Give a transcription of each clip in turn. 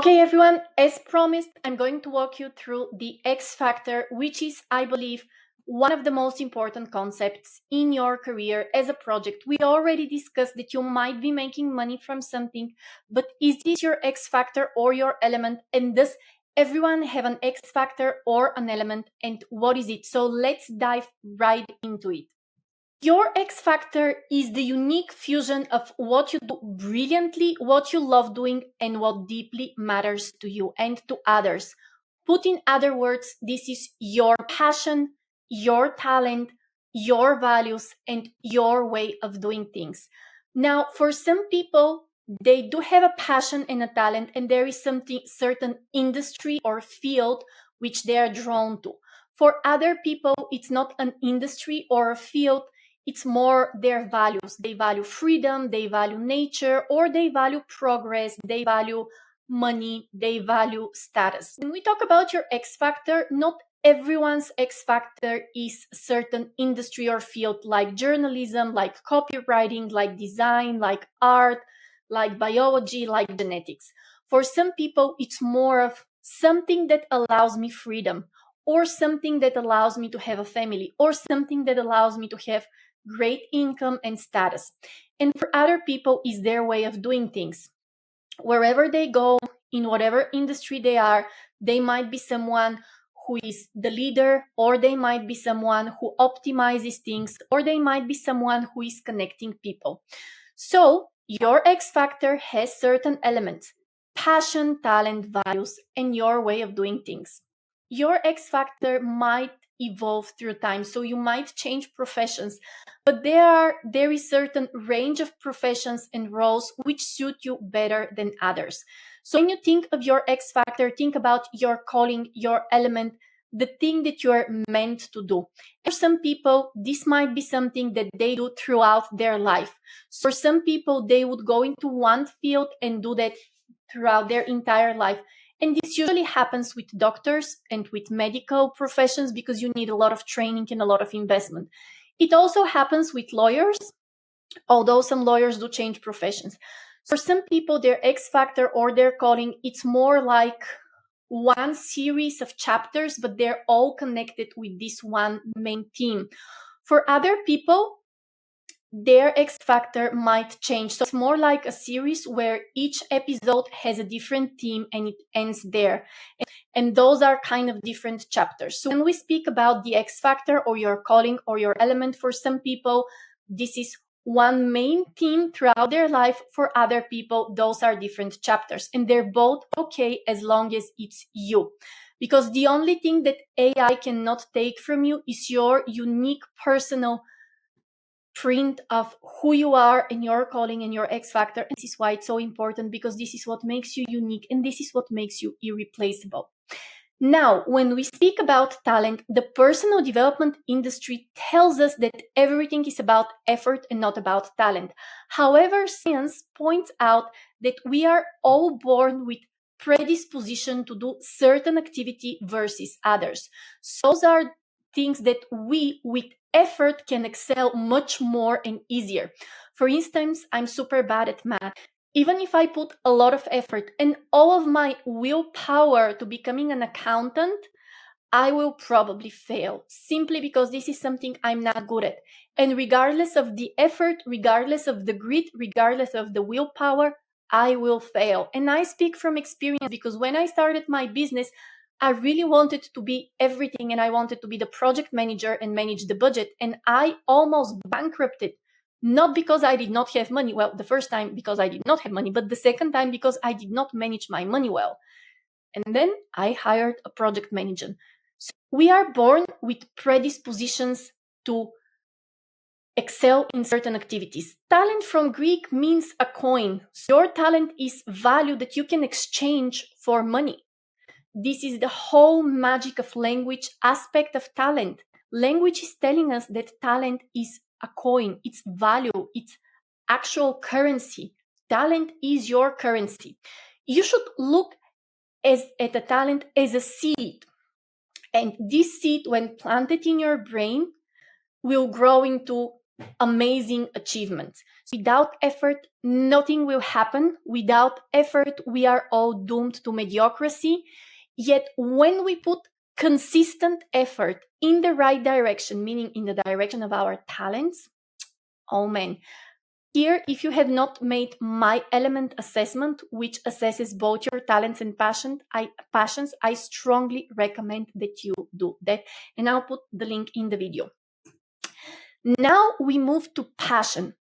Okay, everyone, as promised, I'm going to walk you through the X factor, which is, I believe, one of the most important concepts in your career as a project. We already discussed that you might be making money from something, but is this your X factor or your element? And does everyone have an X factor or an element? And what is it? So let's dive right into it. Your X factor is the unique fusion of what you do brilliantly, what you love doing, and what deeply matters to you and to others. Put in other words, this is your passion, your talent, your values, and your way of doing things. Now, for some people, they do have a passion and a talent, and there is something certain industry or field which they are drawn to. For other people, it's not an industry or a field, it's more their values. They value freedom, they value nature, or they value progress, they value money, they value status. When we talk about your X factor, not everyone's X factor is certain industry or field like journalism, like copywriting, like design, like art, like biology, like genetics. For some people, it's more of something that allows me freedom, or something that allows me to have a family, or something that allows me to have great income and status. And for other people, is their way of doing things. Wherever they go, in whatever industry they are, they might be someone who is the leader, or they might be someone who optimizes things, or they might be someone who is connecting people. So your X factor has certain elements: passion, talent, values, and your way of doing things. Your X factor might evolve through time, so you might change professions, but there is certain range of professions and roles which suit you better than others. So when you think of your X factor, think about your calling, your element, the thing that you are meant to do. For some people, this might be something that they do throughout their life. So for some people, they would go into one field and do that throughout their entire life. And this usually happens with doctors and with medical professions because you need a lot of training and a lot of investment. It also happens with lawyers, although some lawyers do change professions. For some people, their X factor or their calling, it's more like one series of chapters, but they're all connected with this one main theme. For other people, their X factor might change. So it's more like a series where each episode has a different theme and it ends there. And those are kind of different chapters. So when we speak about the X factor or your calling or your element, for some people, this is one main theme throughout their life. For other people, those are different chapters. And they're both okay as long as it's you. Because the only thing that AI cannot take from you is your unique personal print of who you are and your calling and your X factor. And this is why it's so important, because this is what makes you unique and this is what makes you irreplaceable. Now, when we speak about talent, the personal development industry tells us that everything is about effort and not about talent. However, science points out that we are all born with predisposition to do certain activity versus others. So those are things that we, with effort, can excel much more and easier. For instance, I'm super bad at math. Even if I put a lot of effort and all of my willpower to becoming an accountant, I will probably fail simply because this is something I'm not good at. And regardless of the effort, regardless of the grit, regardless of the willpower, I will fail. And I speak from experience because when I started my business, I really wanted to be everything, and I wanted to be the project manager and manage the budget. And I almost bankrupted. Not because I did not have money. Well, the first time because I did not have money, but the second time because I did not manage my money well. And then I hired a project manager. So we are born with predispositions to excel in certain activities. Talent from Greek means a coin. So your talent is value that you can exchange for money. This is the whole magic of language aspect of talent. Language is telling us that talent is a coin, it's value, it's actual currency. Talent is your currency. You should look at a talent as a seed. And this seed, when planted in your brain, will grow into amazing achievements. Without effort, nothing will happen. Without effort, we are all doomed to mediocrity. Yet when we put consistent effort in the right direction, meaning in the direction of our talents, oh man. Here, if you have not made my element assessment, which assesses both your talents and passions, I strongly recommend that you do that. And I'll put the link in the video. Now we move to passion.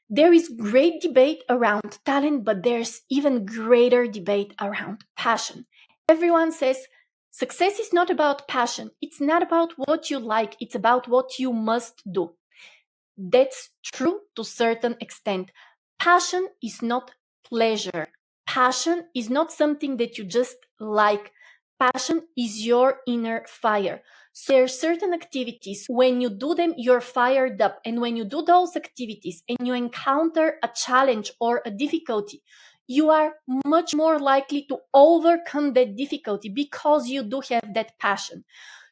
There is great debate around talent, but there's even greater debate around passion. Everyone says success is not about passion. It's not about what you like. It's about what you must do. That's true to a certain extent. Passion is not pleasure. Passion is not something that you just like. Passion is your inner fire. So there are certain activities, when you do them, you're fired up. And when you do those activities and you encounter a challenge or a difficulty, you are much more likely to overcome that difficulty because you do have that passion.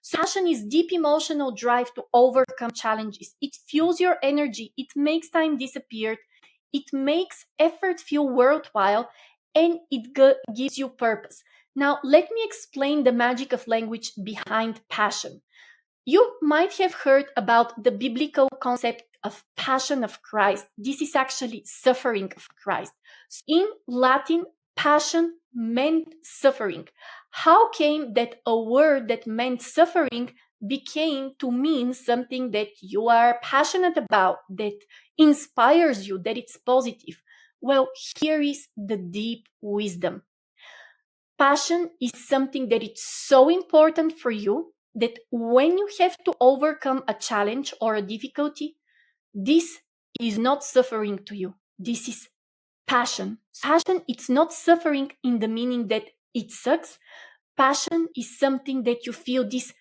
So passion is deep emotional drive to overcome challenges. It fuels your energy. It makes time disappear. It makes effort feel worthwhile, and it gives you purpose. Now, let me explain the magic of language behind passion. You might have heard about the biblical concept of passion of Christ. This is actually suffering of Christ. In Latin, passion meant suffering. How came that a word that meant suffering became to mean something that you are passionate about, that inspires you, that it's positive? Well, here is the deep wisdom. Passion is something that is so important for you that when you have to overcome a challenge or a difficulty, this is not suffering to you. This is passion. Passion, it's not suffering in the meaning that it sucks. Passion is something that you feel this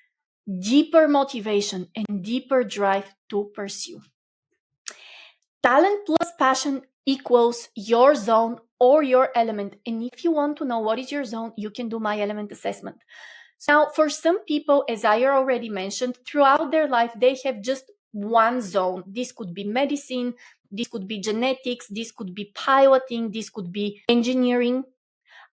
deeper motivation and deeper drive to pursue. Talent plus passion equals your zone or your element. And if you want to know what is your zone, you can do my element assessment. Now, for some people, as I already mentioned, throughout their life, they have just one zone. This could be medicine, this could be genetics, this could be piloting, this could be engineering.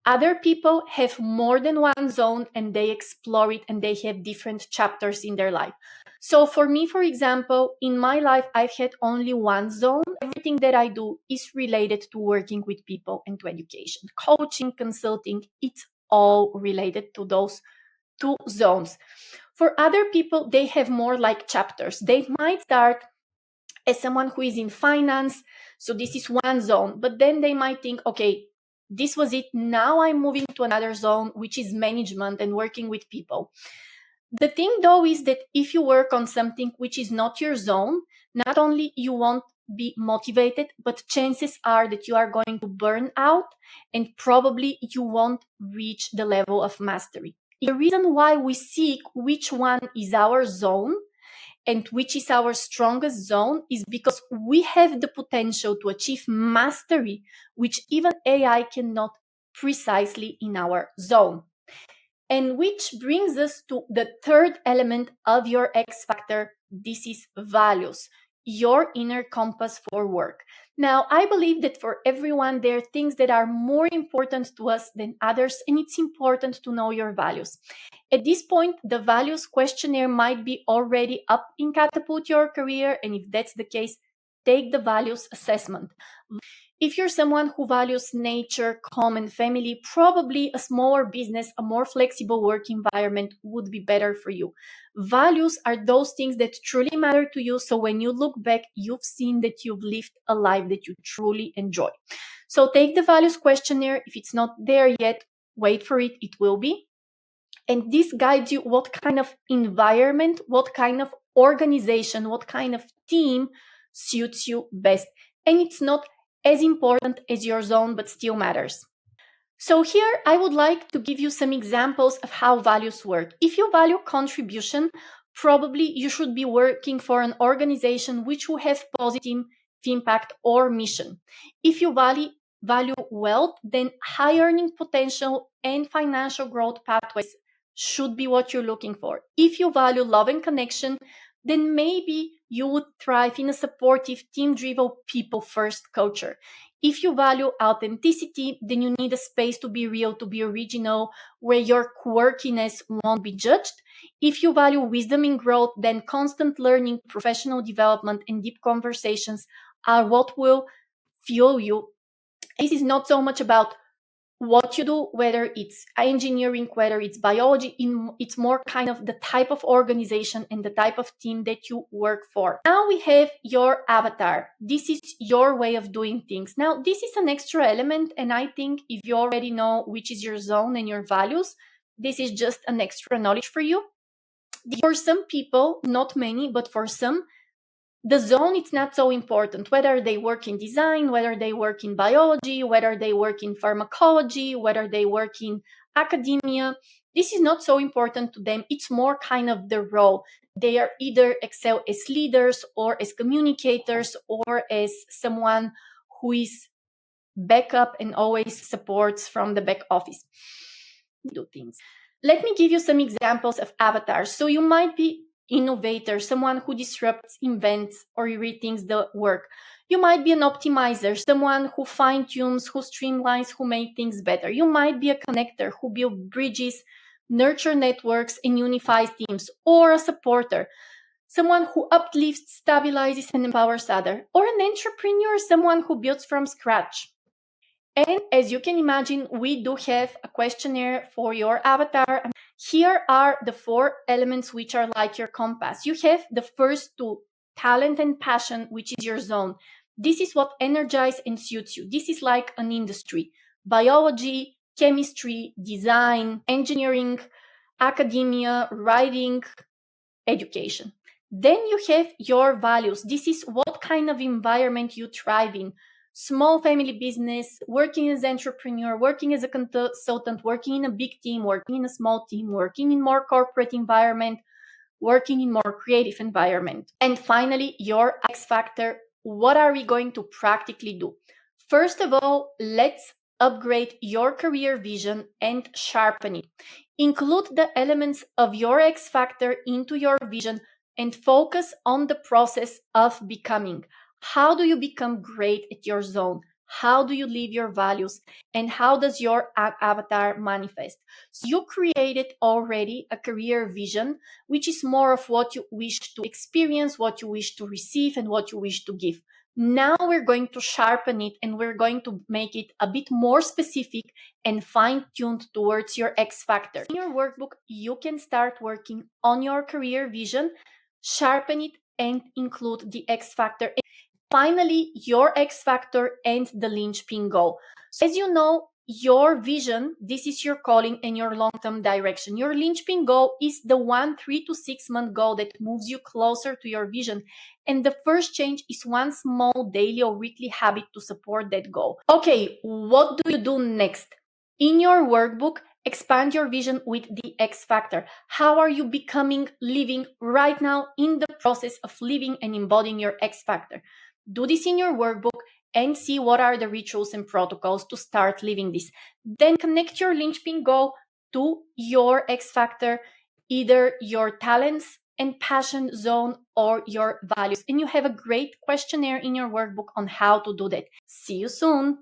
Other people have more than one zone and they explore it and they have different chapters in their life. So for me, for example, in my life, I've had only one zone. Everything that I do is related to working with people and to education. Coaching, consulting, it's all related to those two zones. For other people, they have more like chapters. They might start as someone who is in finance, so this is one zone, but then they might think, okay, this was it. Now I'm moving to another zone, which is management and working with people. The thing though is that if you work on something which is not your zone, not only you won't be motivated, but chances are that you are going to burn out and probably you won't reach the level of mastery. The reason why we seek which one is our zone and which is our strongest zone is because we have the potential to achieve mastery, which even AI cannot precisely in our zone. And which brings us to the third element of your X factor. This is values, your inner compass for work. Now, I believe that for everyone, there are things that are more important to us than others, and it's important to know your values. At this point, the values questionnaire might be already up in Catapult Your Career, and if that's the case, take the values assessment. If you're someone who values nature, calm, and family, probably a smaller business, a more flexible work environment would be better for you. Values are those things that truly matter to you. So when you look back, you've seen that you've lived a life that you truly enjoy. So take the values questionnaire. If it's not there yet, wait for it. It will be. And this guides you what kind of environment, what kind of organization, what kind of team suits you best. And it's not as important as your zone, but still matters. So here I would like to give you some examples of how values work. If you value contribution, probably you should be working for an organization which will have positive impact or mission. If you value wealth, then high earning potential and financial growth pathways should be what you're looking for. If you value love and connection, then maybe you would thrive in a supportive, team-driven, people-first culture. If you value authenticity, then you need a space to be real, to be original, where your quirkiness won't be judged. If you value wisdom and growth, then constant learning, professional development, and deep conversations are what will fuel you. This is not so much about what you do, whether it's engineering, whether it's biology, it's more kind of the type of organization and the type of team that you work for. Now we have your avatar. This is your way of doing things. Now, this is an extra element, and I think if you already know which is your zone and your values, this is just an extra knowledge for you. For some people, not many, but for some, the zone, it's not so important, whether they work in design, whether they work in biology, whether they work in pharmacology, whether they work in academia. This is not so important to them. It's more kind of the role. They are either excel as leaders or as communicators or as someone who is backup and always supports from the back office. Do things. Let me give you some examples of avatars. So you might be innovator, someone who disrupts, invents, or rethinks the work. You might be an optimizer, someone who fine-tunes, who streamlines, who makes things better. You might be a connector who builds bridges, nurture networks, and unifies teams, or a supporter, someone who uplifts, stabilizes, and empowers others, or an entrepreneur, someone who builds from scratch. And as you can imagine, we do have a questionnaire for your avatar. Here are the 4 elements which are like your compass. You have the first 2, talent and passion, which is your zone. This is what energizes and suits you. This is like an industry. Biology, chemistry, design, engineering, academia, writing, education. Then you have your values. This is what kind of environment you thrive in. Small family business, working as an entrepreneur, working as a consultant, working in a big team, working in a small team, working in more corporate environment, working in more creative environment. And finally, your X factor. What are we going to practically do? First of all, let's upgrade your career vision and sharpen it. Include the elements of your X factor into your vision and focus on the process of becoming. How do you become great at your zone? How do you live your values? And how does your avatar manifest? So you created already a career vision, which is more of what you wish to experience, what you wish to receive, and what you wish to give. Now we're going to sharpen it and we're going to make it a bit more specific and fine-tuned towards your X factor. In your workbook, you can start working on your career vision, sharpen it, and include the X factor. Finally, your X factor and the linchpin goal. So as you know, your vision, this is your calling and your long-term direction. Your linchpin goal is the 1 3 to 6 month goal that moves you closer to your vision. And the first change is one small daily or weekly habit to support that goal. Okay, what do you do next? In your workbook, expand your vision with the X factor. How are you becoming, living right now in the process of living and embodying your X factor? Do this in your workbook and see what are the rituals and protocols to start living this. Then connect your linchpin goal to your X factor, either your talents and passion zone or your values. And you have a great questionnaire in your workbook on how to do that. See you soon.